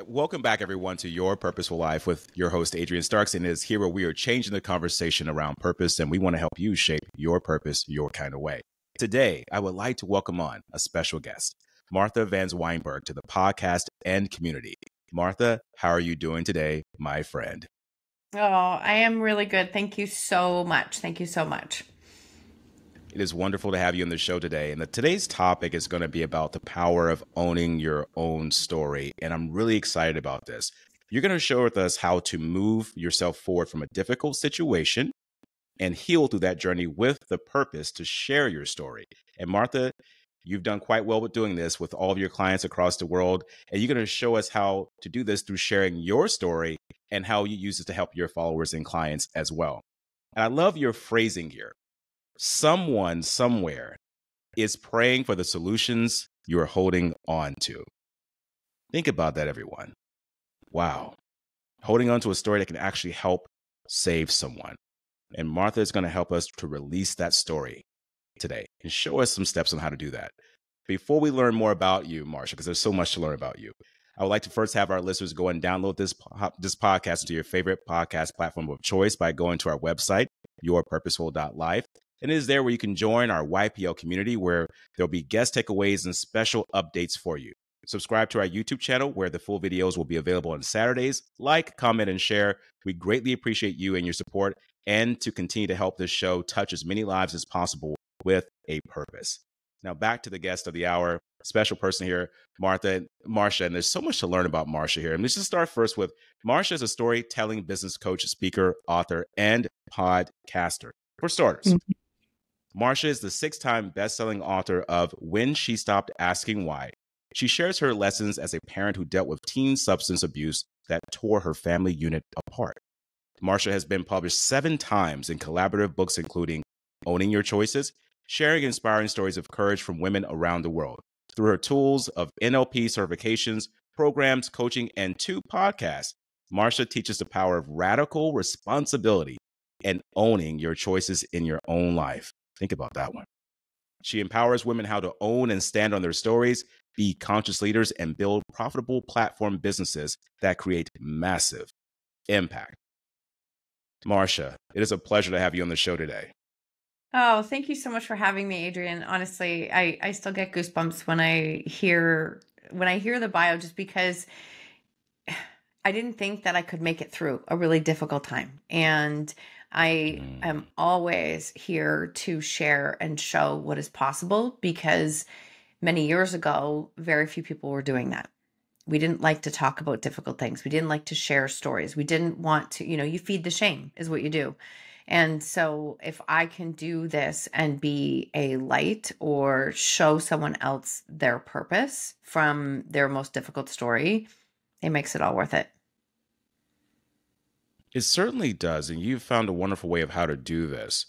Welcome back, everyone, to Your Purposeful Life with your host, Adrian Starks. And it is here where we are changing the conversation around purpose, and we want to help you shape your purpose your kind of way. Today, I would like to welcome on a special guest, Marsha Vanwynsberghe, to the podcast and community. Marsha, how are you doing today, my friend? Oh, I am really good. Thank you so much. Thank you so much. It is wonderful to have you on the show today. And today's topic is going to be about the power of owning your own story. And I'm really excited about this. You're going to share with us how to move yourself forward from a difficult situation and heal through that journey with the purpose to share your story. And Marsha, you've done quite well with doing this with all of your clients across the world. And you're going to show us how to do this through sharing your story and how you use it to help your followers and clients as well. And I love your phrasing here. Someone somewhere is praying for the solutions you are holding on to. Think about that, everyone. Wow. Holding on to a story that can actually help save someone. And Marsha is going to help us to release that story today and show us some steps on how to do that. Before we learn more about you, Marsha, because there's so much to learn about you, I would like to first have our listeners go and download this podcast into your favorite podcast platform of choice by going to our website, yourpurposeful.life. And it is there where you can join our YPL community, where there'll be guest takeaways and special updates for you. Subscribe to our YouTube channel, where the full videos will be available on Saturdays. Like, comment, and share. We greatly appreciate you and your support, and to continue to help this show touch as many lives as possible with a purpose. Now, back to the guest of the hour, special person here, Marsha. And there's so much to learn about Marsha here. And let's just start first with Marsha is a storytelling business coach, speaker, author, and podcaster. For starters, Marsha is the 6-time bestselling author of When She Stopped Asking Why. She shares her lessons as a parent who dealt with teen substance abuse that tore her family unit apart. Marsha has been published 7 times in collaborative books, including Owning Your Choices, sharing inspiring stories of courage from women around the world. Through her tools of NLP certifications, programs, coaching, and 2 podcasts, Marsha teaches the power of radical responsibility and owning your choices in your own life. Think about that one. She empowers women how to own and stand on their stories, be conscious leaders, and build profitable platform businesses that create massive impact. Marsha, it is a pleasure to have you on the show today. Oh, thank you so much for having me, Adrian. Honestly, I still get goosebumps when I hear the bio, just because I didn't think that I could make it through a really difficult time. And I am always here to share and show what is possible, because many years ago, very few people were doing that. We didn't like to talk about difficult things. We didn't like to share stories. We didn't want to, you feed the shame is what you do. And so if I can do this and be a light or show someone else their purpose from their most difficult story, it makes it all worth it. It certainly does. And you've found a wonderful way of how to do this.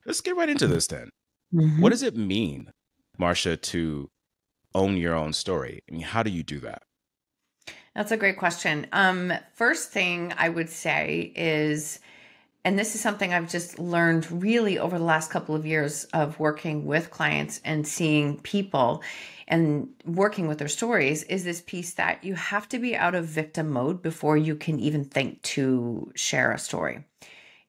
Let's get right into this then. What does it mean, Marsha, to own your own story? I mean, how do you do that? That's a great question. First thing I would say is, and this is something I've just learned really over the last couple of years of working with clients and seeing people and working with their stories, is this piece that you have to be out of victim mode before you can even think to share a story.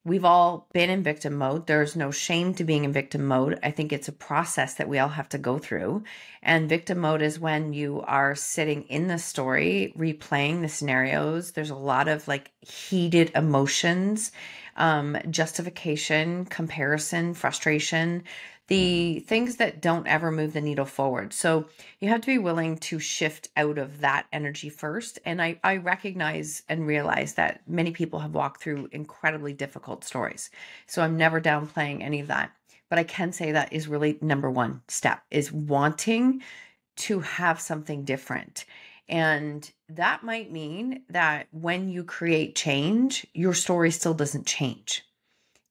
We've all been in victim mode. There's no shame to being in victim mode. I think it's a process that we all have to go through. And victim mode is when you are sitting in the story, replaying the scenarios. There's a lot of heated emotions, justification, comparison, frustration, the things that don't ever move the needle forward. So you have to be willing to shift out of that energy first. And I recognize and realize that many people have walked through incredibly difficult stories. So I'm never downplaying any of that. But I can say that is really number one step, is wanting to have something different. And that might mean that when you create change, your story still doesn't change.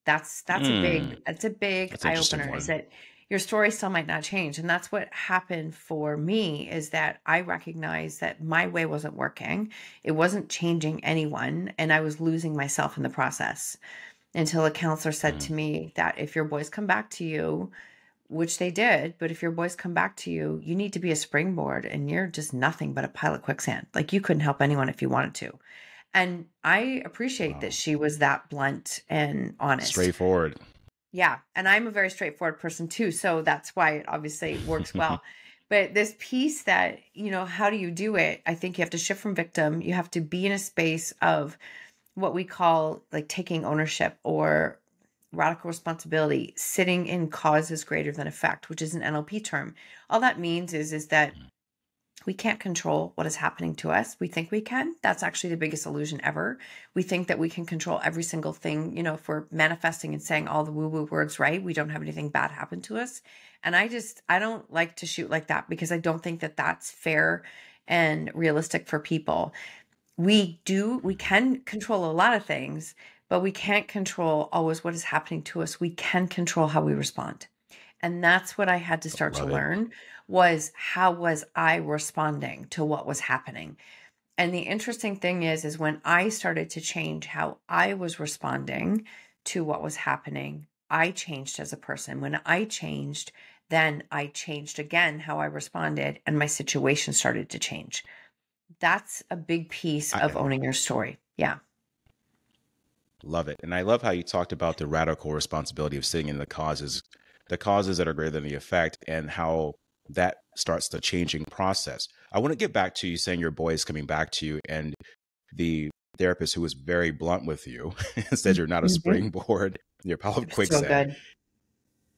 That's a big eye opener, is that your story still might not change. And that's what happened for me, is that I recognized that my way wasn't working. It wasn't changing anyone. And I was losing myself in the process, until a counselor said to me that if your boys come back to you which they did. But if your boys come back to you, you need to be a springboard, and you're just nothing but a pile of quicksand. Like, you couldn't help anyone if you wanted to. And I appreciate that Wow. she was that blunt and honest. Straightforward. Yeah. And I'm a very straightforward person too. So that's why it obviously works well. But this piece that, how do you do it? I think you have to shift from victim. You have to be in a space of what we call like taking ownership or radical responsibility, sitting in causes greater than effect, which is an NLP term. All that means is that we can't control what is happening to us. We think we can. That's actually the biggest illusion ever. We think that we can control every single thing. If we're manifesting and saying all the woo-woo words right, we don't have anything bad happen to us. And I don't like to shoot like that, because I don't think that that's fair and realistic for people. We can control a lot of things, but we can't control always what is happening to us. We can control how we respond. And that's what I had to start to Love it. learn, was how was I responding to what was happening? And the interesting thing is when I started to change how I was responding to what was happening, I changed as a person. When I changed, then I changed again how I responded, and my situation started to change. That's a big piece of I owning your story. Yeah. love it. And I love how you talked about the radical responsibility of sitting in the causes that are greater than the effect, and how that starts the changing process. I want to get back to you saying your boy is coming back to you, and the therapist who was very blunt with you and said you're not a Mhm. springboard, you're a pile of So quicksand.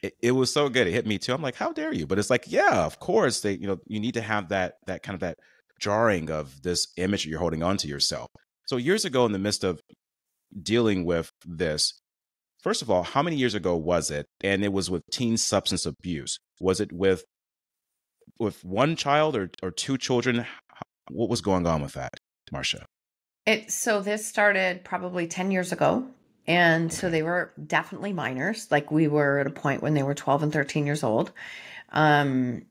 good. It was so good. It hit me too. I'm like, how dare you? But it's like, yeah, of course you need to have that kind of that jarring of this image that you're holding on to yourself. So years ago, in the midst of dealing with this, first of all, how many years ago was it? And it was with teen substance abuse. Was it with one child or two children? What was going on with that, Marsha? So this started probably 10 years ago. And so Okay. they were definitely minors. Like, we were at a point when they were 12 and 13 years old. And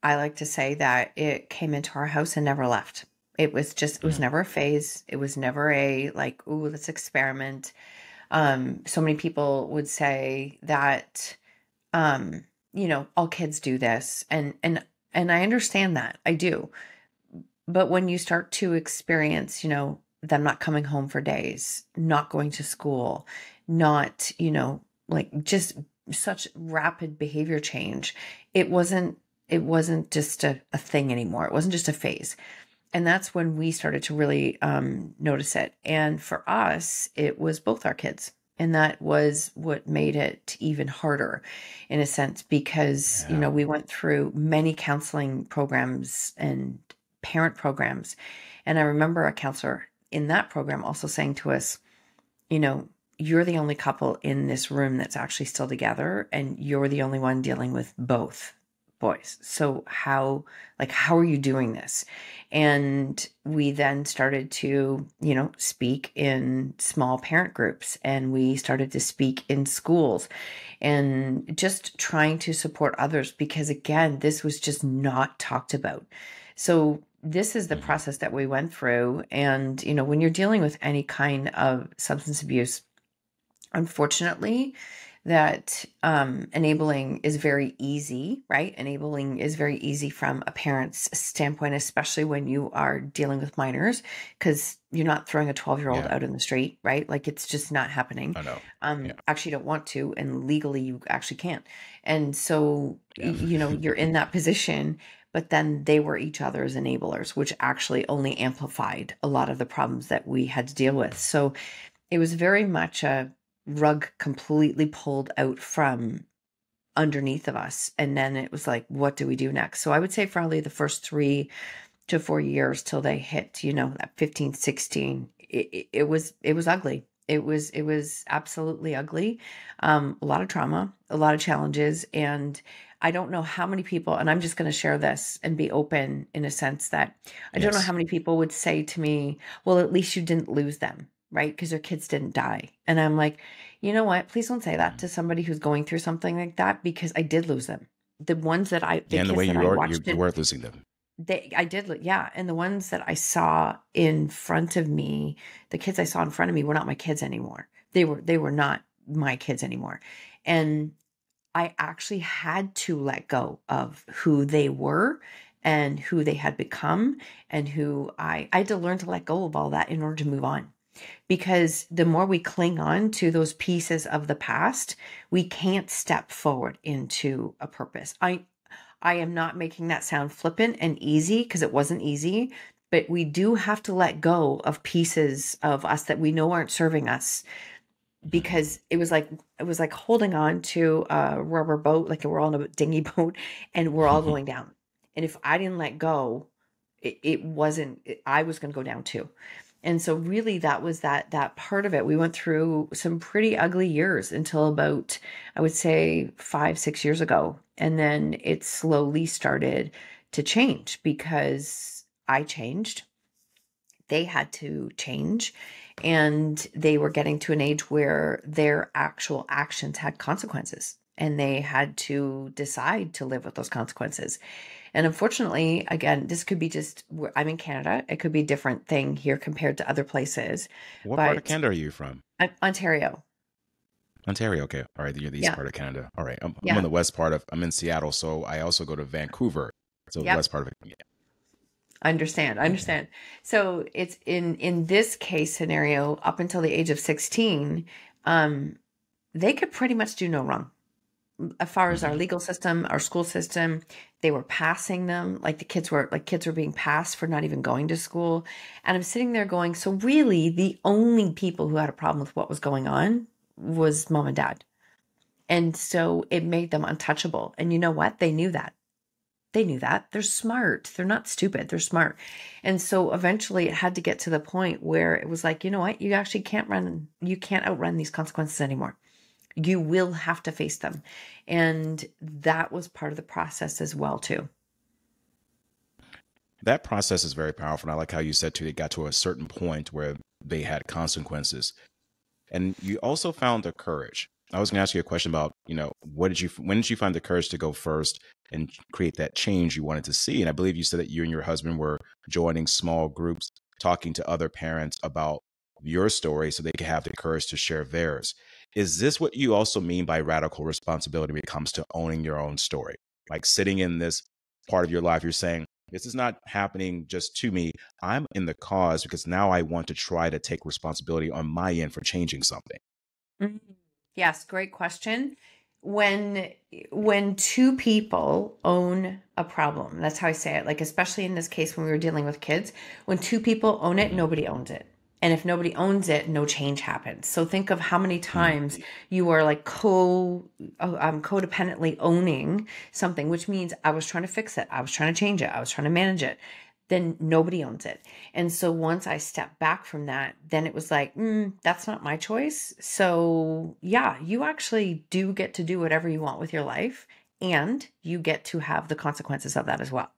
I like to say that it came into our house and never left. It was Mhm. never a phase. It was never a like, ooh, let's experiment. So many people would say that, all kids do this. And I understand that. I do. But when you start to experience, them not coming home for days, not going to school, not, like, just such rapid behavior change, it wasn't just a thing anymore. It wasn't just a phase. And that's when we started to really notice it. And for us, it was both our kids. And that was what made it even harder, in a sense, because, Yeah. we went through many counseling programs and parent programs. And I remember a counselor in that program also saying to us, you know, you're the only couple in this room that's actually still together, and you're the only one dealing with both boys. So how are you doing this? And we then started to, speak in small parent groups, and we started to speak in schools, and just trying to support others, because again, this was just not talked about. So this is the Mhm. process that we went through. And, when you're dealing with any kind of substance abuse, unfortunately, that enabling is very easy, right? Enabling is very easy from a parent's standpoint, especially when you are dealing with minors, because you're not throwing a 12-year-old Yeah. out in the street, right? Like, it's just not happening. I know. Yeah. Actually, you don't want to, and legally you actually can't. And so, Yeah. you're in that position, but then they were each other's enablers, which actually only amplified a lot of the problems that we had to deal with. So it was very much a rug completely pulled out from underneath of us. And then it was like, what do we do next? So I would say probably the first 3 to 4 years till they hit, that 15, 16, it was ugly. It was absolutely ugly. A lot of trauma, a lot of challenges. And I don't know how many people, and I'm just going to share this and be open, in a sense that I don't know Yes. how many people would say to me, well, at least you didn't lose them, right? Because their kids didn't die. And I'm like, you know what? Please don't say that Mhm. to somebody who's going through something like that, because I did lose them. The And the way kids that I watched you weren't losing them. I did, yeah. And the ones that I saw in front of me, the kids I saw in front of me were not my kids anymore. They were not my kids anymore. And I actually had to let go of who they were and who they had become, and who I had to learn to let go of all that in order to move on. Because the more we cling on to those pieces of the past, we can't step forward into a purpose. I am not making that sound flippant and easy, because it wasn't easy, but we do have to let go of pieces of us that we know aren't serving us, because it was like holding on to a rubber boat, like we're all in a dinghy boat and we're all going down. And if I didn't let go, it wasn't, I was going to go down too. And so really that was that part of it. We went through some pretty ugly years until about, I would say 5-6 years ago. And then it slowly started to change because I changed. They had to change, and they were getting to an age where their actual actions had consequences, and they had to decide to live with those consequences. And unfortunately, again, this could be just, I'm in Canada. It could be a different thing here compared to other places, What part of but Canada are you from? Ontario. Ontario. Okay. All right. You're the east Yeah. part of Canada. All right. I'm on Yeah. the west part of, I'm in Seattle. So I also go to Vancouver. So the Yep. west part of it. Yeah. I understand. I Okay. understand. So it's in this case scenario, up until the age of 16, um, they could pretty much do no wrong. As far as our Hmm. legal system, our school system, they were passing them, like kids were being passed for not even going to school. And I'm sitting there going, so really the only people who had a problem with what was going on was mom and dad. And so it made them untouchable. And you know what? They knew that. They knew that. They're smart. They're not stupid. They're smart. And so eventually it had to get to the point where it was like, you know what? You actually you can't outrun these consequences anymore. You will have to face them. And that was part of the process as well, too. That process is very powerful. And I like how you said too, they got to a certain point where they had consequences. And you also found the courage. I was going to ask you a question about, when did you find the courage to go first and create that change you wanted to see? And I believe you said that you and your husband were joining small groups, talking to other parents about your story so they could have the courage to share theirs. Is this what you also mean by radical responsibility when it comes to owning your own story? Like sitting in this part of your life, you're saying, this is not happening just to me. I'm in the cause because now I want to try to take responsibility on my end for changing something. Mhm. Yes, great question. When when two people own a problem, that's how I say it. Like especially in this case when we were dealing with kids, when two people own it, Hmm. nobody owns it. And if nobody owns it, no change happens. So think of how many Hmm. times you are like codependently owning something, which means I was trying to fix it, I was trying to change it, I was trying to manage it. Then nobody owns it. And so once I stepped back from that, then it was like, that's not my choice. So yeah, you actually do get to do whatever you want with your life, and you get to have the consequences of that as well.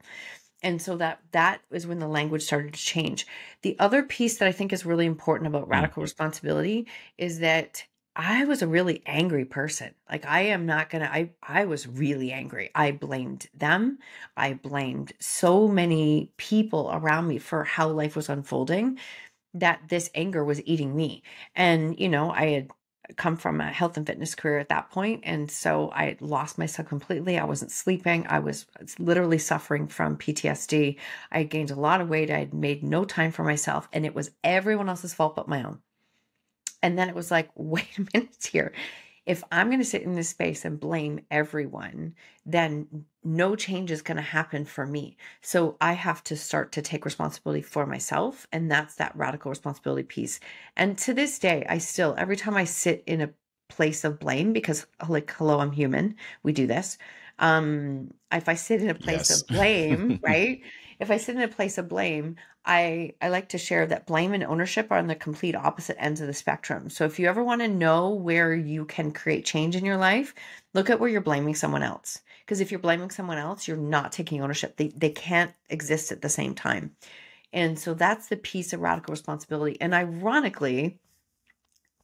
And so that is when the language started to change. The other piece that I think is really important about radical responsibility is that I was a really angry person. Like I am not gonna, I was really angry. I blamed them. I blamed so many people around me for how life was unfolding, that this anger was eating me. And, I had come from a health and fitness career at that point, and so I had lost myself completely. I wasn't sleeping. I was literally suffering from PTSD. I had gained a lot of weight. I had made no time for myself, and it was everyone else's fault but my own. And then it was like, wait a minute here. If I'm going to sit in this space and blame everyone, then no change is going to happen for me. So I have to start to take responsibility for myself. And that's that radical responsibility piece. And to this day, I still, every time I sit in a place of blame, because like, hello, I'm human. We do this. If I sit in a place Yes. of blame, right? If I sit in a place of blame, I like to share that blame and ownership are on the complete opposite ends of the spectrum. So if you ever want to know where you can create change in your life, look at where you're blaming someone else. Because if you're blaming someone else, you're not taking ownership. They can't exist at the same time. And so that's the piece of radical responsibility. And ironically,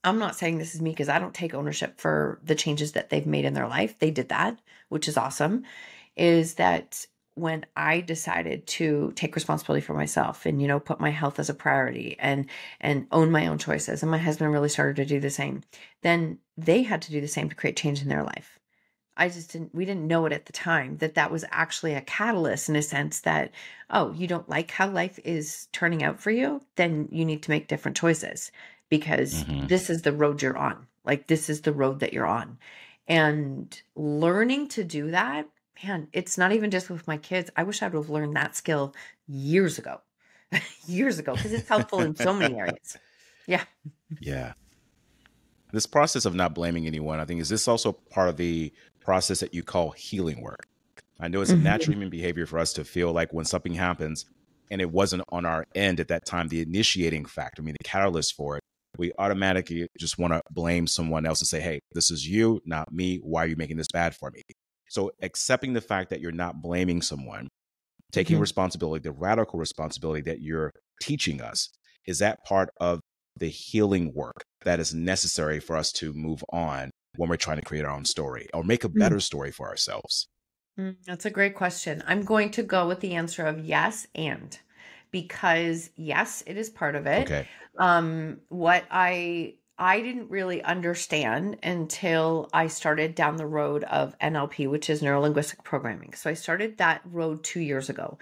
I'm not saying this is me because I don't take ownership for the changes that they've made in their life. They did that, which is awesome. Is that when I decided to take responsibility for myself and, put my health as a priority and own my own choices, and my husband really started to do the same, then they had to do the same to create change in their life. we didn't know it at the time, that that was actually a catalyst, in a sense that, oh, you don't like how life is turning out for you, then you need to make different choices, because Hmm. this is the road you're on. Like, this is the road that you're on. And learning to do that, man, it's not even just with my kids. I wish I would have learned that skill years ago, years ago, because it's helpful in so many areas. Yeah. Yeah. This process of not blaming anyone, I think, is this also part of the process that you call healing work? I know it's a natural Mhm. human behavior for us to feel like when something happens and it wasn't on our end at that time, the initiating factor, I mean, the catalyst for it, we automatically just want to blame someone else and say, hey, this is you, not me. Why are you making this bad for me? So accepting the fact that you're not blaming someone, taking Mhm. responsibility, the radical responsibility that you're teaching us, is that part of the healing work that is necessary for us to move on when we're trying to create our own story or make a better story for ourselves? That's a great question. I'm going to go with the answer of yes, and, because yes, it is part of it. Okay. What I didn't really understand until I started down the road of NLP, which is neuro linguistic programming. So I started that road 2 years ago.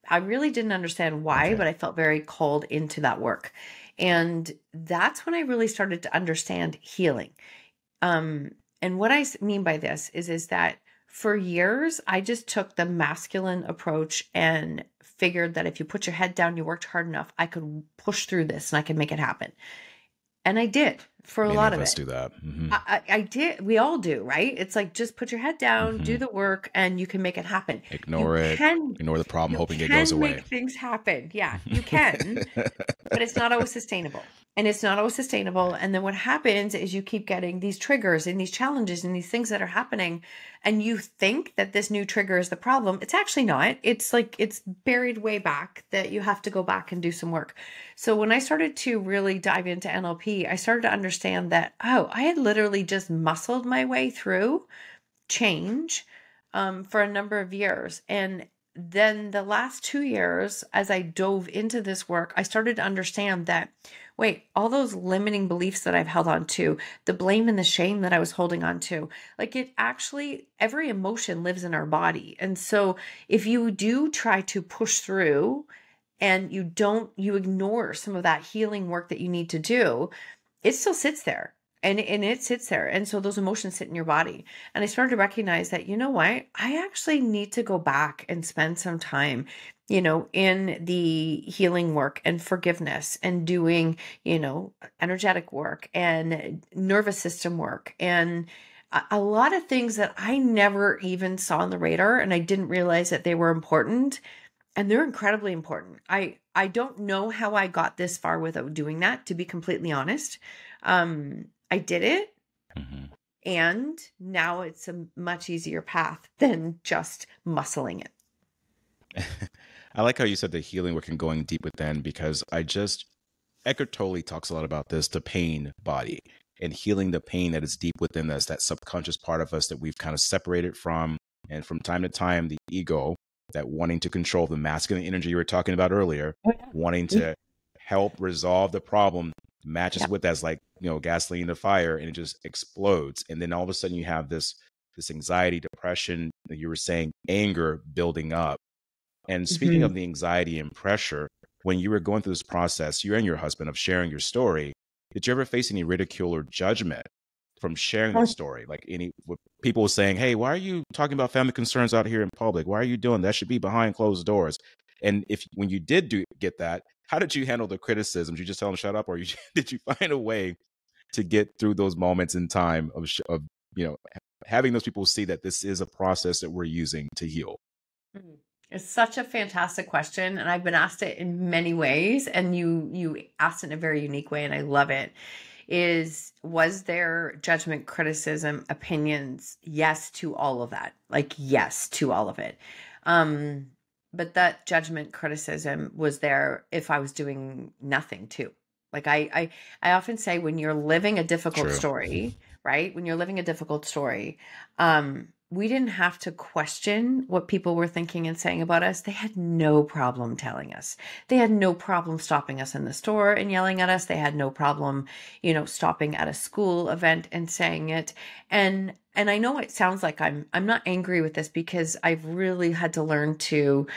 I really didn't understand why, Okay. but I felt very called into that work. And that's when I really started to understand healing. Um, and what mean by this is that for years I just took the masculine approach and figured that if you put your head down, you worked hard enough, I could push through this and I could make it happen. And I did for a Many lot of of us it. do that. Hmm. I did. We all do, right? It's like, just put your head down, do Hmm. the work, and you can make it happen. You Ignore it, can, ignore the problem, you hoping it goes can away. make things happen. Yeah, you can, but it's not always sustainable. And it's not always sustainable. And then what happens is you keep getting these triggers and these challenges and these things that are happening. And you think that this new trigger is the problem. It's actually not. It's like, it's buried way back that you have to go back and do some work. So when I started to really dive into NLP, I started to understand that, oh, I had literally just muscled my way through change for a number of years. And then the last 2 years, as I dove into this work, I started to understand that, wait, all those limiting beliefs that I've held on to, the blame and the shame that I was holding on to, like, it actually, every emotion lives in our body. And so if you do try to push through and you ignore some of that healing work that you need to do, it still sits there, and it sits there. And so those emotions sit in your body. And I started to recognize that, you know what, I actually need to go back and spend some time, in the healing work and forgiveness and doing, energetic work and nervous system work and a lot of things that I never even saw on the radar, and I didn't realize that they were important, and they're incredibly important. I don't know how I got this far without doing that, to be completely honest. I did it, Hmm. and now it's a much easier path than just muscling it. I like how you said the healing work and going deep within, because Eckhart Tolle talks a lot about this, the pain body, and healing the pain that is deep within us, that subconscious part of us that we've kind of separated from. And from time to time, the ego, that wanting to control, the masculine energy you were talking about earlier, Oh, wanting yeah. to help resolve the problem, matches Yeah. with that's like, gasoline in the fire, and it just explodes. And then all of a sudden you have this anxiety, depression, that you were saying, anger building up. And speaking Mhm. of the anxiety and pressure, when you were going through this process, you and your husband, of sharing your story, did you ever face any ridicule or judgment from sharing that story? Like, any with people saying, "Hey, why are you talking about family concerns out here in public? Why are you doing that? Should be behind closed doors." And if when you did get that, how did you handle the criticisms? You just tell them shut up, or did you find a way to get through those moments in time of you know having those people see that this is a process that we're using to heal? Mm. It's such a fantastic question, and I've been asked it in many ways, and you asked it in a very unique way, and I love it. Was there judgment, criticism, opinions? Yes to all of that. Like, yes to all of it. Um, but that judgment, criticism was there if I was doing nothing too. Like, I often say, when you're living a difficult True. story, right? When you're living a difficult story, um, we didn't have to question what people were thinking and saying about us. They had no problem telling us. They had no problem stopping us in the store and yelling at us. They had no problem, stopping at a school event and saying it. And I know it sounds like I'm not angry with this, because I've really had to learn to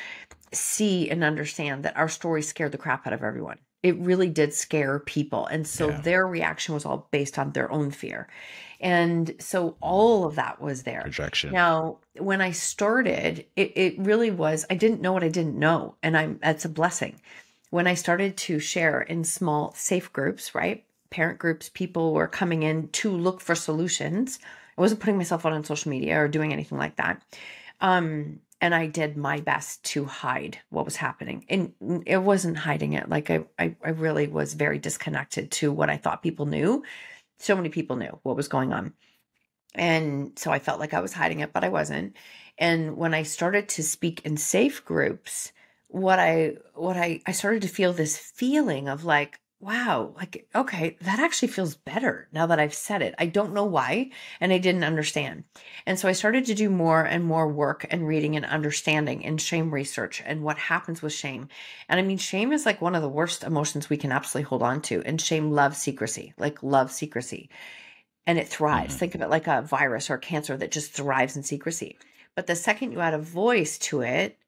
see and understand that our story scared the crap out of everyone. It really did scare people. And so their reaction was all based on their own fear. And so all of that was there. Projection. Now, when I started, it really was, I didn't know what I didn't know. And that's a blessing. When I started to share in small, safe groups, right? Parent groups, people were coming in to look for solutions. I wasn't putting myself out on social media or doing anything like that. And I did my best to hide what was happening. And it wasn't hiding it. Like I really was very disconnected to what I thought people knew. So many people knew what was going on. And so I felt like I was hiding it, but I wasn't. And when I started to speak in safe groups, I started to feel this feeling of like, wow, like, okay, that actually feels better now that I've said it. I don't know why, and I didn't understand. And so I started to do more and more work and reading and understanding and shame research and what happens with shame. And I mean, shame is like one of the worst emotions we can absolutely hold on to. And shame loves secrecy, and it thrives. Think of it like a virus or cancer that just thrives in secrecy. But the second you add a voice to it,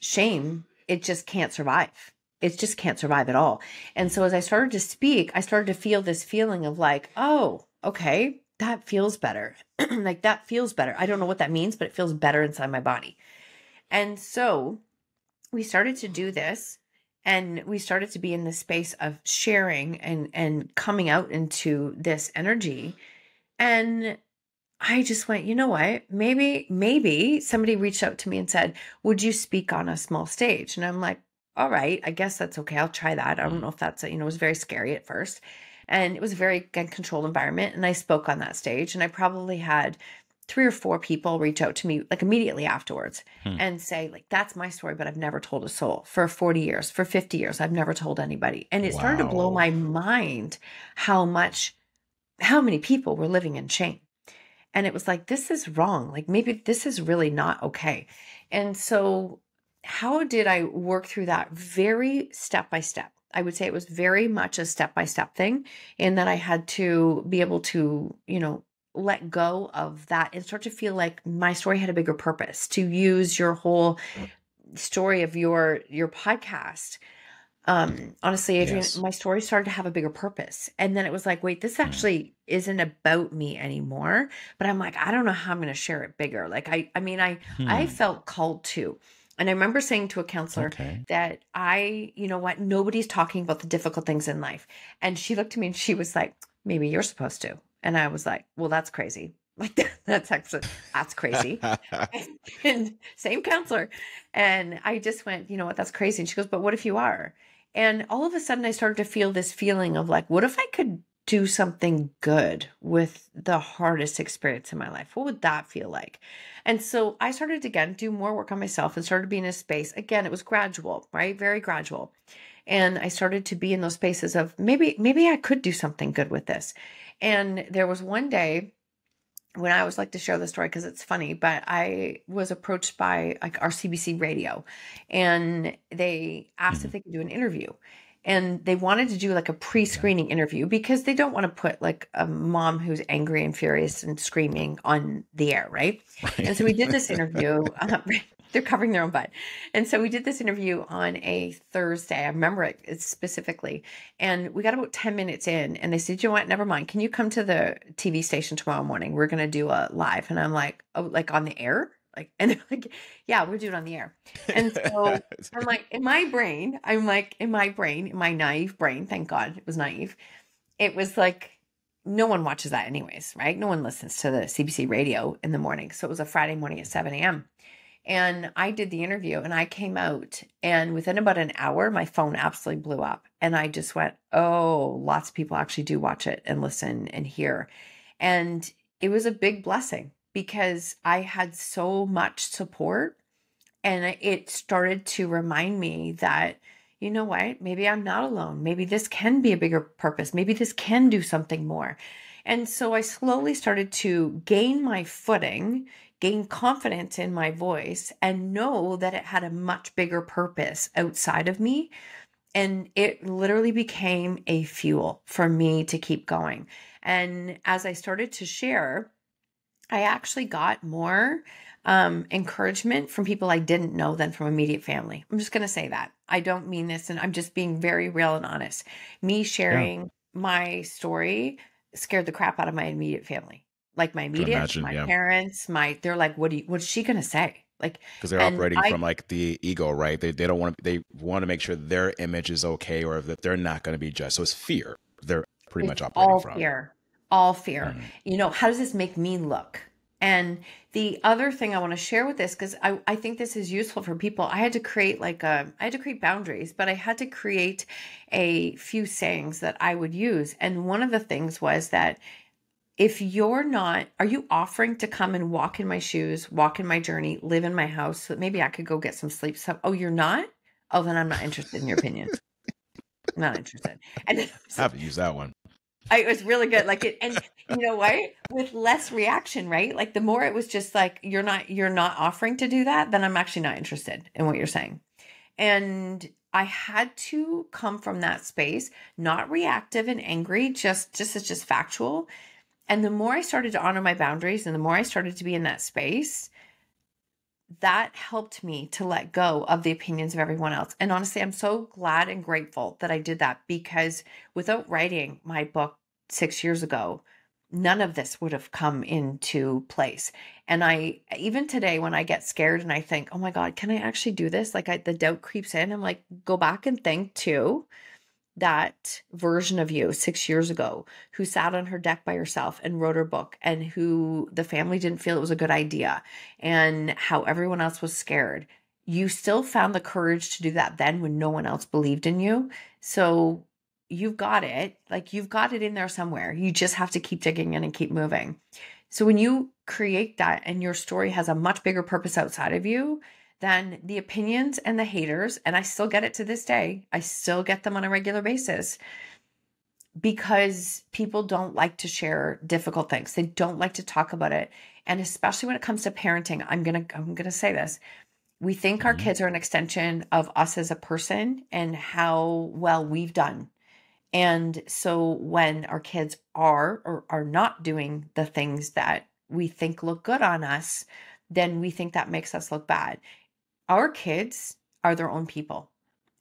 shame, it just can't survive. It just can't survive at all. And so as I started to speak, I started to feel this feeling of like, oh, okay, that feels better. Like that feels better. I don't know what that means, but it feels better inside my body. And so we started to do this, and we started to be in this space of sharing and coming out into this energy. And I just went, you know what, maybe somebody reached out to me and said, would you speak on a small stage? And I'm like, all right, I guess that's okay. I'll try that. I don't know if that's, it was very scary at first, and it was a very controlled environment. And I spoke on that stage, and I probably had 3 or 4 people reach out to me like immediately afterwards and say like, that's my story, but I've never told a soul. For 40 years, for 50 years, I've never told anybody. And it started to blow my mind how many people were living in shame. And it was like, this is wrong. Like maybe this is really not okay. And so how did I work through that? Very step by step. I would say it was very much a step by step thing, in that I had to be able to, let go of that and start to feel like my story had a bigger purpose, to use your whole story of your podcast. Honestly, Adrian, my story started to have a bigger purpose. And then it was like, wait, this actually isn't about me anymore. But I'm like, I don't know how I'm going to share it bigger. Like, I felt called to. And I remember saying to a counselor that nobody's talking about the difficult things in life. And she looked at me and she was like, maybe you're supposed to. And I was like, well, that's crazy. Like that's crazy. And same counselor. And I just went, you know what, that's crazy. And she goes, but what if you are? And all of a sudden I started to feel this feeling of like, what if I could do something good with the hardest experience in my life? What would that feel like? And so I started to, again, do more work on myself and started being in a space. Again, it was gradual, right? Very gradual. And I started to be in those spaces of maybe I could do something good with this. And there was one day when I always like to share the story because it's funny, but I was approached by like our CBC radio, and they asked if they could do an interview. And they wanted to do like a pre-screening interview because they don't want to put like a mom who's angry and furious and screaming on the air, right? And so we did this interview. They're covering their own butt. And so we did this interview on a Thursday. I remember it specifically. And we got about 10 minutes in, and they said, you know what, never mind. Can you come to the TV station tomorrow morning? We're going to do a live. And I'm like, oh, like on the air? Like, and they're like, yeah, we'll do it on the air. And so I'm like, in my naive brain, thank God it was naive. It was like, no one watches that anyways, right? No one listens to the CBC radio in the morning. So it was a Friday morning at 7 a.m. And I did the interview, and I came out, and within about an hour, my phone absolutely blew up. And I just went, oh, lots of people actually do watch it and listen and hear. And it was a big blessing because I had so much support, and it started to remind me that, you know what, maybe I'm not alone. Maybe this can be a bigger purpose. Maybe this can do something more. And so I slowly started to gain my footing, gain confidence in my voice, and know that it had a much bigger purpose outside of me. And it literally became a fuel for me to keep going. And as I started to share, I actually got more encouragement from people I didn't know than from immediate family. I'm just going to say that. I don't mean this, and I'm just being very real and honest. Me Yeah. sharing my story scared the crap out of my immediate family. Like my Can immediate, imagine. my Yeah. parents, they're like, what's she going to say? Like, Because they're and operating from like the ego, right? They don't want to, they want to make sure their image is okay or that they're not going to be judged. So it's fear they're pretty much It's operating all from. fear, all fear. Mhm. How does this make me look? And the other thing I want to share with this, because I think this is useful for people, I had to create I had to create boundaries, but I had to create a few sayings that I would use. And one of the things was that if you're not, are you offering to come and walk in my shoes, walk in my journey, live in my house so that maybe I could go get some sleep? So, oh, you're not? Oh, then I'm not interested in your opinion. I'm not interested. And then I have to use that one. it was really good. Like it, and you know what? With less reaction, right? Like the more it was just like, you're not offering to do that, then I'm actually not interested in what you're saying. And I had to come from that space, not reactive and angry, just it's just factual. And the more I started to honor my boundaries and the more I started to be in that space, that helped me to let go of the opinions of everyone else. And honestly, I'm so glad and grateful that I did that, because without writing my book 6 years ago, none of this would have come into place. And even today, when I get scared and I think, oh my God, can I actually do this? Like the doubt creeps in. I'm like, go back and think too that version of you 6 years ago who sat on her deck by herself and wrote her book, and who the family didn't feel it was a good idea, and how everyone else was scared. You still found the courage to do that then when no one else believed in you. So you've got it. Like you've got it in there somewhere. You just have to keep digging in and keep moving. So when you create that and your story has a much bigger purpose outside of you, than the opinions and the haters, and I still get it to this day. I still get them on a regular basis, because people don't like to share difficult things. They don't like to talk about it. And especially when it comes to parenting, I'm going to say this. We think our Mhm. kids are an extension of us as a person and how well we've done. And so when our kids are or are not doing the things that we think look good on us, then we think that makes us look bad. Our kids are their own people,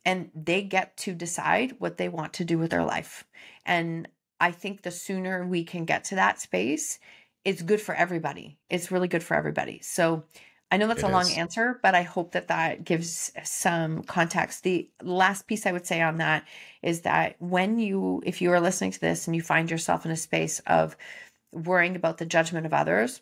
and they get to decide what they want to do with their life. And I think the sooner we can get to that space, it's good for everybody. It's really good for everybody. So I know that's It a long is. answer, but I hope that that gives some context. The last piece I would say on that is that if you are listening to this and you find yourself in a space of worrying about the judgment of others,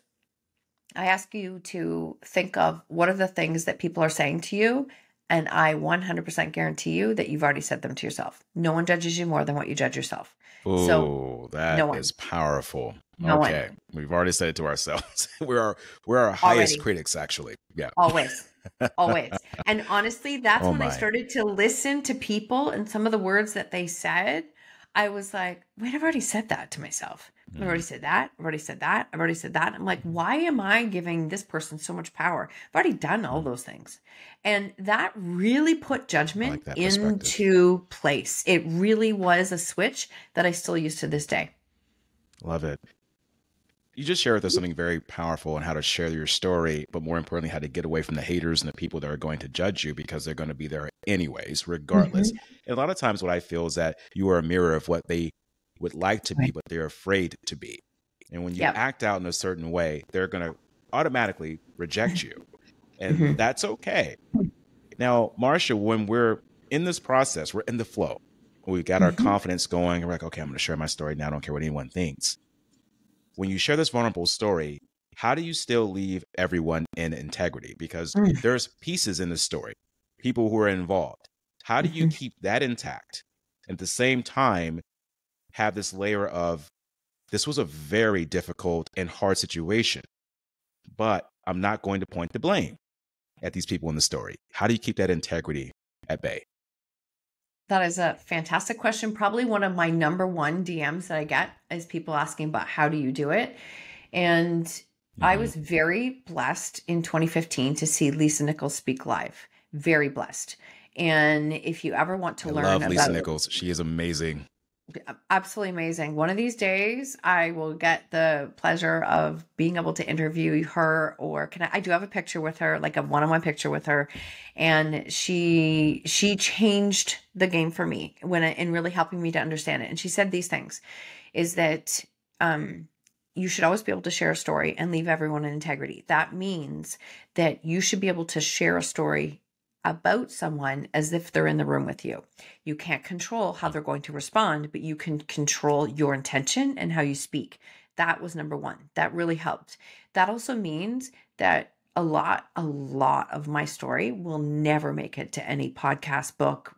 I ask you to think of what are the things that people are saying to you. And I 100% guarantee you that you've already said them to yourself. No one judges you more than what you judge yourself. So Oh, no that one, is powerful. no one Okay. We've already said it to ourselves. We're our highest already, critics, actually. Yeah. always, always. And honestly, that's Oh when I my. started to listen to people and some of the words that they said. I was like, wait, I've already said that to myself. I've already Mhm. said that. I've already said that. I've already said that. I'm like, why am I giving this person so much power? I've already done all Mhm. those things. And that really put I like judgment that perspective. into place. It really was a switch that I still use to this day. Love it. You just shared with us something very powerful on how to share your story, but more importantly, how to get away from the haters and the people that are going to judge you because they're going to be there anyways, regardless. Mhm. And a lot of times, what I feel is that you are a mirror of what they would like to be, Right. but they're afraid to be. And when you Yep. act out in a certain way, they're going to automatically reject you. And Mhm. that's okay. Now, Marsha, when we're in this process, we're in the flow. We got our Mhm. confidence going. We're like, okay, I'm going to share my story now. I don't care what anyone thinks. When you share this vulnerable story, how do you still leave everyone in integrity? Because Mm. there's pieces in the story, people who are involved. How do you Mhm. keep that intact? And at the same time, have this layer of this was a very difficult and hard situation, but I'm not going to point the blame at these people in the story. How do you keep that integrity at bay? That is a fantastic question. Probably one of my number one DMs that I get is people asking about how do you do it? And I Hmm. was very blessed in 2015 to see Lisa Nichols speak live. Very blessed. And if you ever want to I learn love Lisa about Nichols. She is amazing. absolutely amazing. One of these days, I will get the pleasure of being able to interview her, or I do have a picture with her, like a one-on-one picture with her, and she changed the game for me in really helping me to understand it. And she said these things, is that you should always be able to share a story and leave everyone in integrity. That means that you should be able to share a story about someone as if they're in the room with you. You can't control how they're going to respond, but you can control your intention and how you speak. That was number one. That really helped. That also means that a lot of my story will never make it to any podcast, book,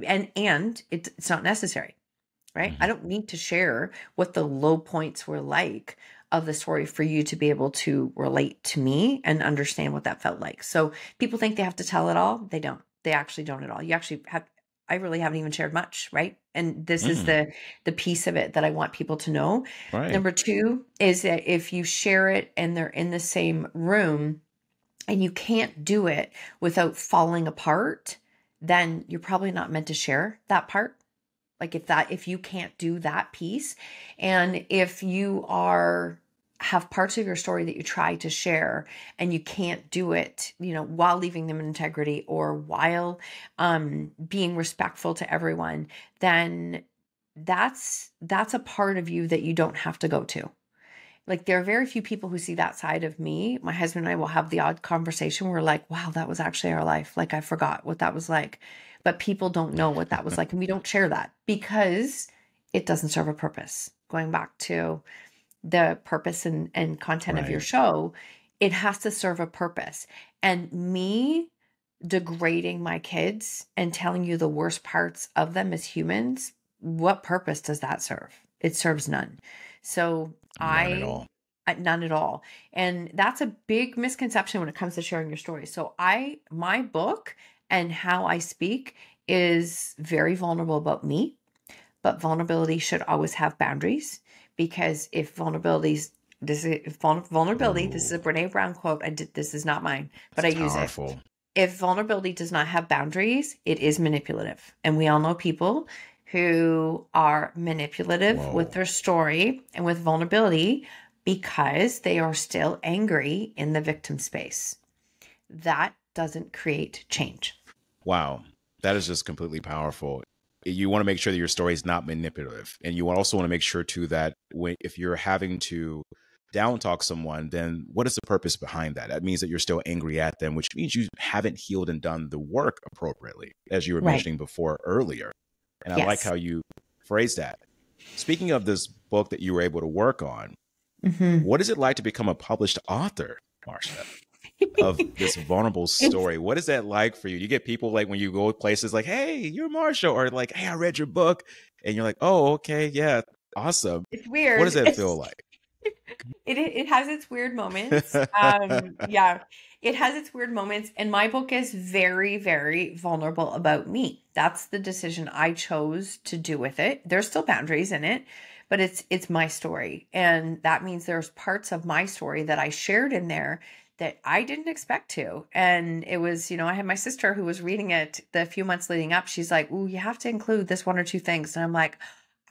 and it's not necessary, right? I Hmm. don't need to share what the low points were like of the story for you to be able to relate to me and understand what that felt like. So people think they have to tell it all. They don't. They actually don't at all. You actually have I really haven't even shared much, right? And this is Mm, the piece of it that I want people to know. right. Number two is that if you share it and they're in the same room and you can't do it without falling apart, then you're probably not meant to share that part. Like if you can't do that piece, and if you have parts of your story that you try to share and you can't do it, while leaving them in integrity or while being respectful to everyone, then that's a part of you that you don't have to go to. Like, there are very few people who see that side of me. My husband and I will have the odd conversation where we're like, wow, that was actually our life. Like, I forgot what that was like. But people don't know what that was like. And we don't share that because it doesn't serve a purpose. Going back to the purpose and content of your Right. show, it has to serve a purpose. And me degrading my kids and telling you the worst parts of them as humans, what purpose does that serve? It serves none. So None at all. none at all. And that's a big misconception when it comes to sharing your story. So my book and how I speak is very vulnerable about me, but vulnerability should always have boundaries, because if vulnerability, this is Ooh, a Brene Brown quote. This is not mine, but it's I use it. powerful. If vulnerability does not have boundaries, it is manipulative. And we all know people who are manipulative with Whoa. their story and with vulnerability because they are still angry in the victim space. That doesn't create change. Wow. That is just completely powerful. You want to make sure that your story is not manipulative. And you also want to make sure too that if you're having to down talk someone, then what is the purpose behind that? That means that you're still angry at them, which means you haven't healed and done the work appropriately, as you were Right. mentioning before earlier. And I like Yes. how you phrase that. Speaking of this book that you were able to work on, Hmm. what is it like to become a published author, Marsha, of this vulnerable it's story? What is that like for you? You get people like when you go places like, hey, you're Marsha, or like, hey, I read your book. And you're like, oh, okay, yeah, awesome. it's What does weird. that feel like? It has its weird moments. Yeah, it has its weird moments, and my book is very, very vulnerable about me. That's the decision I chose to do with it. There's still boundaries in it, but it's my story, and that means there's parts of my story that I shared in there that I didn't expect to. And it was, I had my sister who was reading it the few months leading up. She's like, "Ooh, you have to include this one or two things," and I'm like,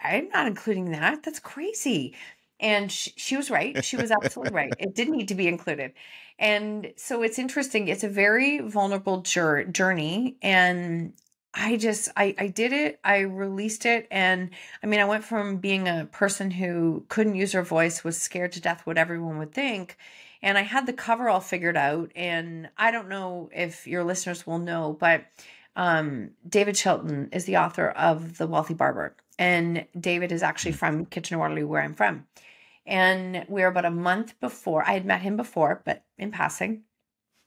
"I'm not including that. That's crazy." And she was right. She was absolutely right. It did need to be included. And so it's interesting. It's a very vulnerable journey. And I did it. I released it. And I mean, I went from being a person who couldn't use her voice, was scared to death what everyone would think. And I had the cover all figured out. And I don't know if your listeners will know, but David Chilton is the author of The Wealthy Barber. And David is actually from Kitchener-Waterloo, where I'm from. And we're about a month before, I had met him before, but in passing.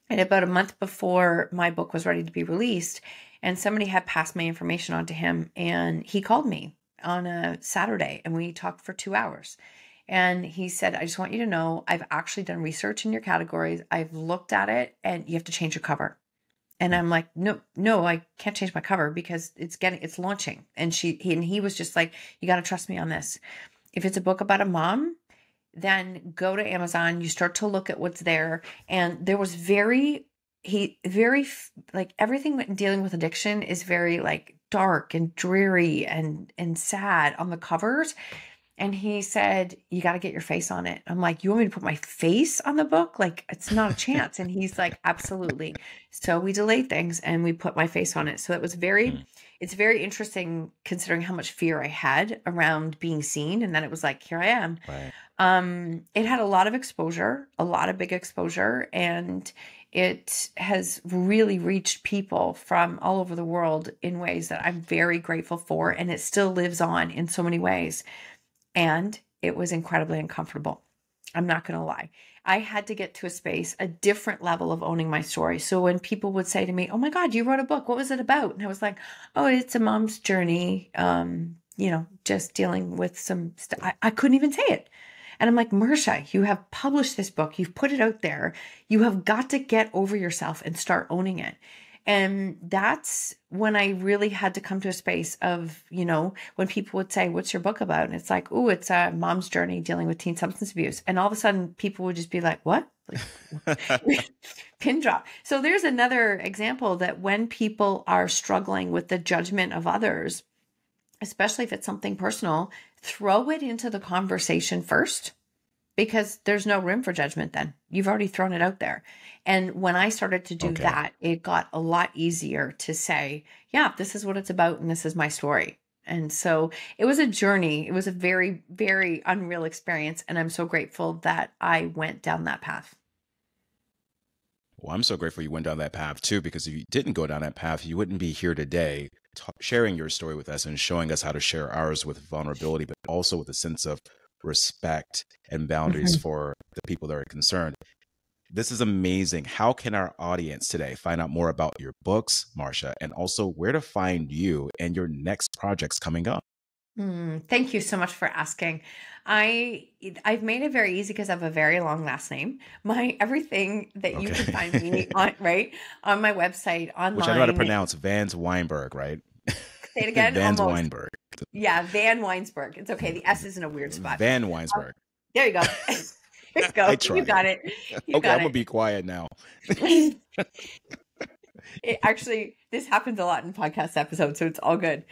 And about a month before my book was ready to be released, and somebody had passed my information on to him, and he called me on a Saturday and we talked for 2 hours. And he said, "I just want you to know I've actually done research in your categories. I've looked at it and you have to change your cover." And I'm like, no, I can't change my cover because it's launching. And he was just like, you got to trust me on this. If it's a book about a mom, then go to Amazon, you start to look at what's there. And there was like everything dealing with addiction is very like dark and dreary and sad on the covers. And he said, you got to get your face on it. I'm like, you want me to put my face on the book? Like, it's not a chance. And he's like, absolutely. So we delayed things and we put my face on it. So it's very interesting considering how much fear I had around being seen. And then it was like, here I am. Right. It had a lot of exposure, a lot of big exposure, and it has really reached people from all over the world in ways that I'm very grateful for. And it still lives on in so many ways. And it was incredibly uncomfortable. I'm not going to lie. I had to get to a space, a different level of owning my story. So when people would say to me, oh my God, you wrote a book. What was it about? And I was like, oh, it's a mom's journey. Just dealing with some stuff. I couldn't even say it. And I'm like, Marsha, you have published this book. You've put it out there. You have got to get over yourself and start owning it. And that's when I really had to come to a space of, when people would say, what's your book about? And it's like, oh, it's a mom's journey dealing with teen substance abuse. And all of a sudden people would just be like, what? Like, pin drop. So there's another example that when people are struggling with the judgment of others, especially if it's something personal, throw it into the conversation first, because there's no room for judgment then. You've already thrown it out there. And when I started to do that, it got a lot easier to say, yeah, this is what it's about and this is my story. And so it was a journey. It was a very, very unreal experience. And I'm so grateful that I went down that path. Well, I'm so grateful you went down that path too, because if you didn't go down that path, you wouldn't be here today sharing your story with us and showing us how to share ours with vulnerability, but also with a sense of respect and boundaries for the people that are concerned. This is amazing. How can our audience today find out more about your books, Marsha, and also where to find you and your next projects coming up? Thank you so much for asking. I've made it very easy because I have a very long last name. Everything that you can find me on, right, on my website, online. Which I know how to pronounce, Vanwynsberghe, right? Say it again. Vanwynsberghe. Yeah, Vanwynsberghe. It's okay. The S is in a weird spot. Vanwynsberghe. There you go. There you go. You got it. Okay, I'm going to be quiet now. Actually, this happens a lot in podcast episodes, so it's all good.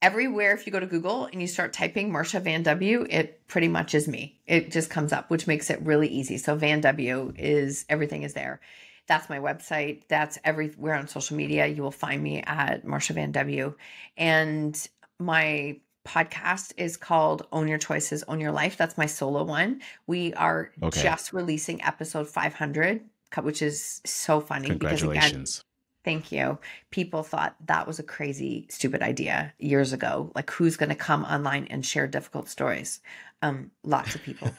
Everywhere, if you go to Google and you start typing Marsha Van W, it pretty much is me. It just comes up, which makes it really easy. So Van W everything is there. That's my website. That's everywhere on social media. You will find me at Marsha Van W. And my podcast is called Own Your Choices, Own Your Life. That's my solo one. We are just releasing episode 500, which is so funny. Congratulations. Because, again, thank you. People thought that was a crazy, stupid idea years ago. Like, who's going to come online and share difficult stories? Lots of people.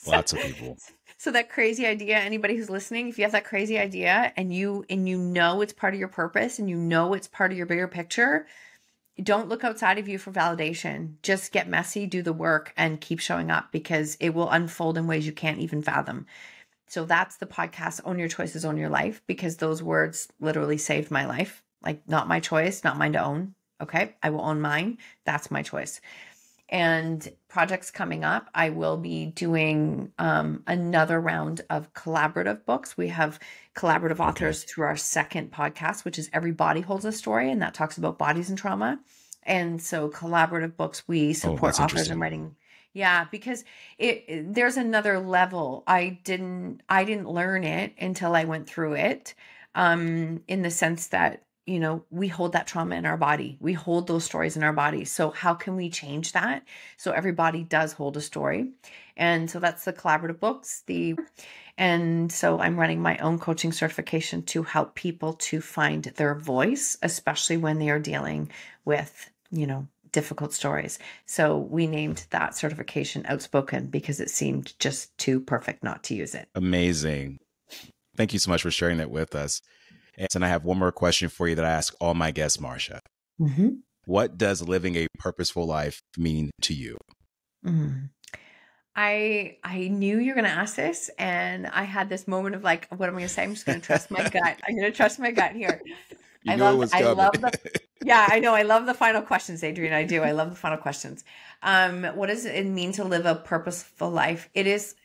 Lots of people. So that crazy idea, anybody who's listening, if you have that crazy idea and you know it's part of your purpose and you know it's part of your bigger picture, don't look outside of you for validation. Just get messy, do the work, and keep showing up, because it will unfold in ways you can't even fathom. So that's the podcast, Own Your Choices, Own Your Life, because those words literally saved my life. Like, not my choice, not mine to own. Okay, I will own mine. That's my choice. And projects coming up, I will be doing another round of collaborative books. We have collaborative authors through our second podcast, which is Every Body Holds a Story, and that talks about bodies and trauma. And so collaborative books, we support authors in writing. Yeah, because there's another level. I didn't learn it until I went through it, in the sense that, we hold that trauma in our body. We hold those stories in our body. So how can we change that? So everybody does hold a story. And so that's the collaborative books. And so I'm running my own coaching certification to help people to find their voice, especially when they are dealing with, difficult stories. So we named that certification Outspoken because it seemed just too perfect not to use it. Amazing. Thank you so much for sharing that with us. And I have one more question for you that I ask all my guests, Marsha. What does living a purposeful life mean to you? I knew you were going to ask this, and I had this moment of like, what am I going to say? I'm just going to trust my gut. I'm going to trust my gut here. You knew it was I coming. love the, yeah, I know. I love the final questions, Adrian. I do. I love the final questions. What does it mean to live a purposeful life? It is,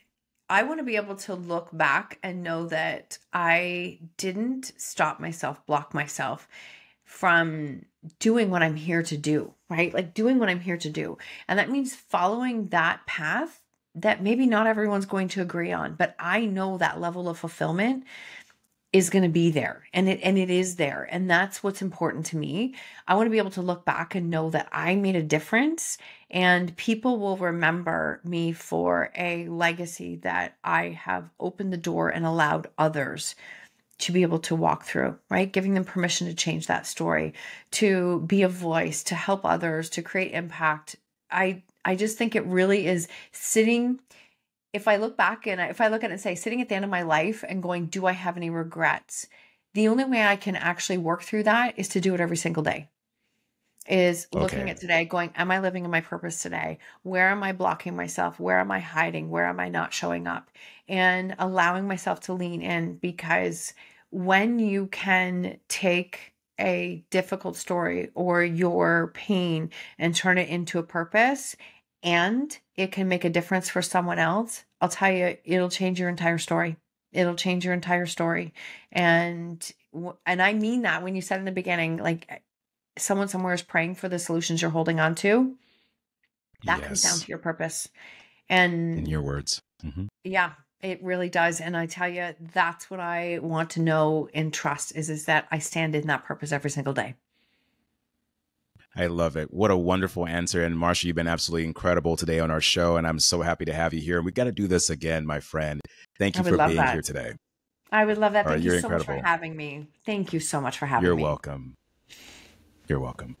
I want to be able to look back and know that I didn't stop myself, block myself from doing what I'm here to do, right? Like doing what I'm here to do. And that means following that path that maybe not everyone's going to agree on, but I know that level of fulfillment is going to be there, and it is there, and that's what's important to me. I want to be able to look back and know that I made a difference, and people will remember me for a legacy that I have opened the door and allowed others to be able to walk through, right? Giving them permission to change that story, to be a voice, to help others, to create impact. I just think it really is sitting. If I look back and if I look at it and say, sitting at the end of my life and going, do I have any regrets? The only way I can actually work through that is to do it every single day. Is looking Okay. at today, going, am I living in my purpose today? Where am I blocking myself? Where am I hiding? Where am I not showing up? And allowing myself to lean in, because when you can take a difficult story or your pain and turn it into a purpose, and it can make a difference for someone else, I'll tell you, it'll change your entire story. It'll change your entire story. And I mean that when you said in the beginning, like, someone somewhere is praying for the solutions you're holding on to, that comes down Yes. to your purpose. In And your words. yeah, it really does. And I tell you, that's what I want to know and trust is that I stand in that purpose every single day. I love it. What a wonderful answer. And Marsha, you've been absolutely incredible today on our show. And I'm so happy to have you here. We got to do this again, my friend. Thank I you would for love being here that. today. I would love that. All right. Thank you You're so much for incredible. having me. Thank you so much for having You're me. welcome. You're welcome.